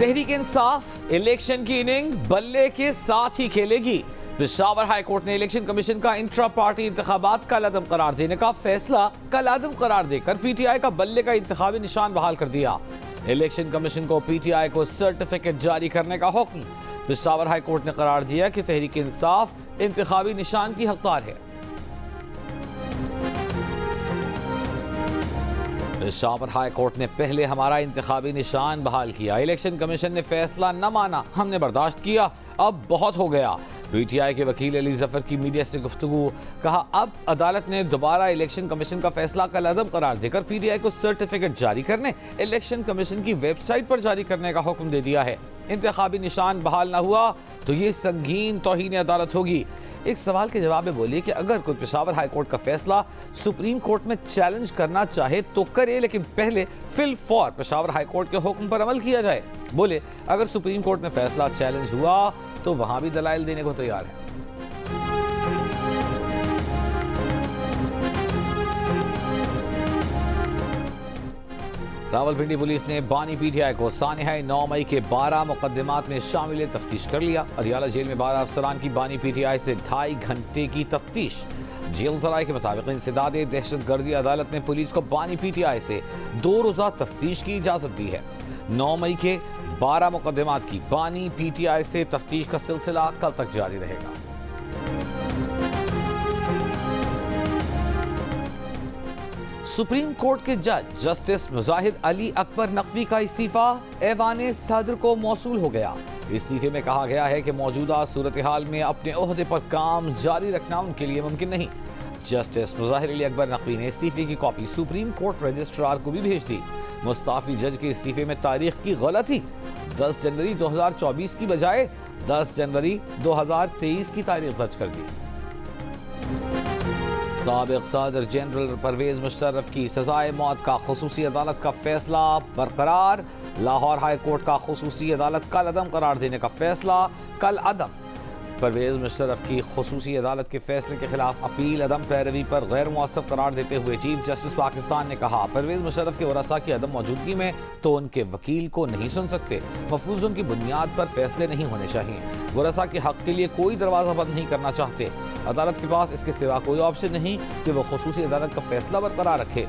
Tehreek Insaf election کی inning بلے کے ساتھ ہی کھیلے گی۔ پشاور ہائی کورٹ نے الیکشن کمیشن کا انٹرا پارٹی انتخابات کل عدم قرار دینے کا فیصلہ کل عدم قرار دے کر پی ٹی آئی کا بلے کا انتخابی نشان بحال کر دیا۔ الیکشن کمیشن کو پی ٹی آئی کو سرٹیفکیٹ جاری کرنے کا حکم۔ پشاور ہائی کورٹ نے قرار دیا کہ تحریک انصاف انتخابی نشان کی حقدار ہے۔ پشاور ہائی کورٹ نے پہلے ہمارا انتخابی نشان بحال کیا، الیکشن کمیشن نے فیصلہ نہ مانا، ہم نے برداشت کیا، اب بہت ہو گیا۔ پی ٹی آئی کے وکیل علی ظفر کی میڈیا سے گفتگو، کہا اب عدالت نے دوبارہ الیکشن کمیشن کا فیصلہ کل عدم قرار دے کر پی ٹی آئی کو سرٹیفکیٹ جاری کرنے، الیکشن کمیشن کی ویب سائٹ پر جاری کرنے کا حکم دے دیا ہے۔ انتخابی نشان بحال نہ ہوا تو یہ سنگین توہین عدالت ہوگی۔ ایک سوال کے جواب میں بولیے کہ اگر کوئی پشاور ہائی کورٹ کا فیصلہ سپریم کورٹ میں چیلنج کرنا چاہے تو کرے، لیکن پہلے فی الفور پشاور ہائی کورٹ کے حکم پر عمل کیا جائے۔ بولے اگر سپریم کورٹ میں فیصلہ چیلنج ہوا تو وہاں بھی دلائل دینے کو تیار ہے۔ راولپنڈی پولیس نے بانی پی ٹی آئی کو سانحہ 9 مئی کے 12 مقدمات میں شامل تفتیش کر لیا۔ اڈیالہ جیل میں 12 افسران کی بانی پی ٹی آئی سے 2.5 گھنٹے کی تفتیش۔ جیل ذرائع کے مطابق انسداد دہشت گردی عدالت نے پولیس کو بانی پی ٹی آئی سے 2 روزہ تفتیش کی اجازت دی ہے۔ 9 مئی کے 12 مقدمات کی بانی پی ٹی آئی سے تفتیش کا سلسلہ کل تک جاری رہے گا۔ سپریم کورٹ کے جج جسٹس مظاہر علی اکبر نقوی کا استعفیٰ ایوان صدر کو موصول ہو گیا۔ استعفے میں کہا گیا ہے کہ موجودہ صورتحال میں اپنے عہدے پر کام جاری رکھنا ان کے لیے ممکن نہیں۔ جسٹس مظاہر علی اکبر نقوی نے استعفے کی کاپی سپریم کورٹ رجسٹرار کو بھی بھیج دی۔ مستعفی جج کے استعفے میں تاریخ کی غلطی 10 جنوری 2024 کی بجائے 10 جنوری 2023 کی تاریخ درج کر دی۔ سابق صدر جنرل پرویز مشرف کی سزائے موت کا خصوصی عدالت کا فیصلہ برقرار۔ لاہور ہائی کورٹ کا خصوصی عدالت کل عدم قرار دینے کا فیصلہ کل عدم۔ پرویز مشرف کی خصوصی عدالت کے فیصلے کے خلاف اپیل عدم پیروی پر غیر مؤثر قرار دیتے ہوئے چیف جسٹس پاکستان نے کہا پرویز مشرف کے ورثاء کی عدم موجودگی میں تو ان کے وکیل کو نہیں سن سکتے، مفروضوں کی بنیاد پر فیصلے نہیں ہونے چاہیے، ورثاء کے حق کے لیے کوئی دروازہ بند نہیں کرنا چاہتے، عدالت کے پاس اس کے سوا کوئی آپشن نہیں کہ وہ خصوصی عدالت کا فیصلہ برقرار رکھے۔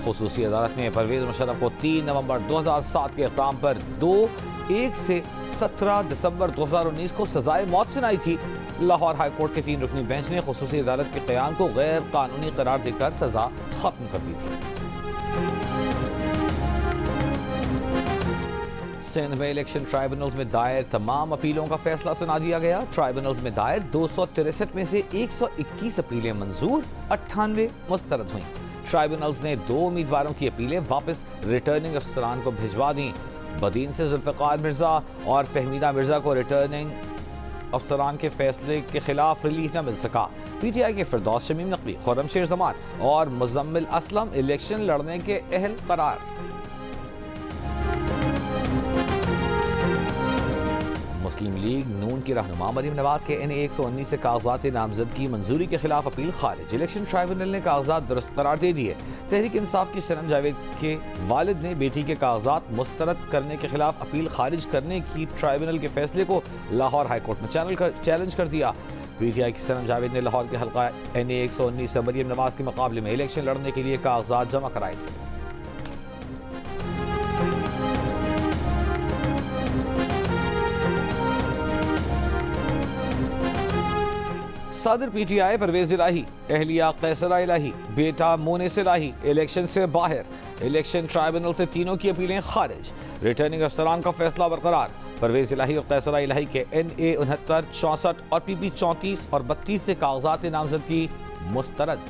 خصوصی عدالت نے پرویز مشرف کو 3 نومبر 2007 کے اقدام پر 1 سے 17 دسمبر 2019 کو سزائے موت سنائی تھی۔ لاہور ہائی کورٹ کے 3 رکنی بینچ نے خصوصی عدالت کے قیام کو غیر قانونی قرار دے کر سزا ختم کر دی تھی۔ سندھ میں الیکشن ٹرائبونلز میں دائر تمام اپیلوں کا فیصلہ سنا دیا گیا۔ ٹرائبونلز میں دائر 263 میں سے 121 اپیلیں منظور، 98 مسترد ہوئیں۔ ٹرائبونلز نے 2 امیدواروں کی اپیلیں واپس ریٹرننگ افسران کو بھجوا دیں۔ بدین سے ذوالفقار مرزا اور فہمیدہ مرزا کو ریٹرننگ افسران کے فیصلے کے خلاف ریلیف نہ مل سکا۔ پی ٹی آئی کے فردوس شمیم نقوی، خرم شیر زمان اور مزمل اسلم الیکشن لڑنے کے اہل قرار۔ مسلم لیگ نون کی رہنما مریم نواز کے این اے 119 سے کاغذات نامزدگی منظوری کے خلاف اپیل خارج۔ الیکشن ٹرائبونل نے کاغذات درست قرار دے دیے۔ تحریک انصاف کی سنم جاوید کے والد نے بیٹی کے کاغذات مسترد کرنے کے خلاف اپیل خارج کرنے کی ٹرائبونل کے فیصلے کو لاہور ہائی کورٹ میں چیلنج کر دیا۔ پی ٹی آئی کی سنم جاوید نے لاہور کے حلقہ این اے 119 سے مریم نواز کے مقابلے میں الیکشن لڑنے کے لیے کاغذات جمع کرائے تھے۔ صدر پی ٹی آئی پرویز الہی، اہلیہ قیصرہ الہی، بیٹا مونس الہی الیکشن سے باہر۔ الیکشن ٹرائبونل سے تینوں کی اپیلیں خارج۔ ریٹرننگ افسران کا فیصلہ برقرار۔ پرویز الہی اور قیصرہ الہی کے این اے 69، 64 اور پی پی 34 اور 32 سے کاغذات نامزدگی مسترد۔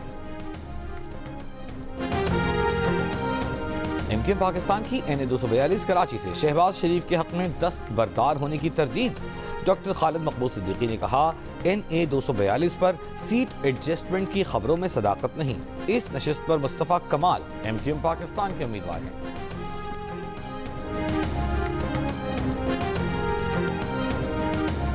امکن پاکستان کی این اے 242 کراچی سے شہباز شریف کے حق میں دستبردار ہونے کی تردید۔ ڈاکٹر خالد مقبول صدیقی نے کہا این اے 242 پر سیٹ ایڈجسٹمنٹ کی خبروں میں صداقت نہیں، اس نشست پر مصطفیٰ کمال ایم کیو ایم پاکستان کے امیدوار ہیں۔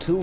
2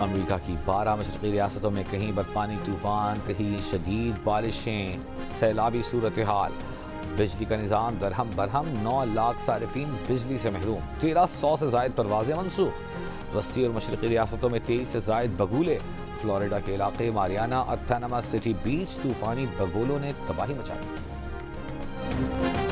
امریکہ کی 12 مشرقی ریاستوں میں کہیں برفانی طوفان، کہیں شدید بارشیں، سیلابی صورتحال، بجلی کا نظام درہم برہم، 9 لاکھ صارفین بجلی سے محروم، 1300 سے زائد پروازیں منسوخ، وسطی اور مشرقی ریاستوں میں 23 سے زائد بگولے، فلوریڈا کے علاقے ماریانا اور پیناما سٹی بیچ طوفانی بگولوں نے تباہی مچا دی۔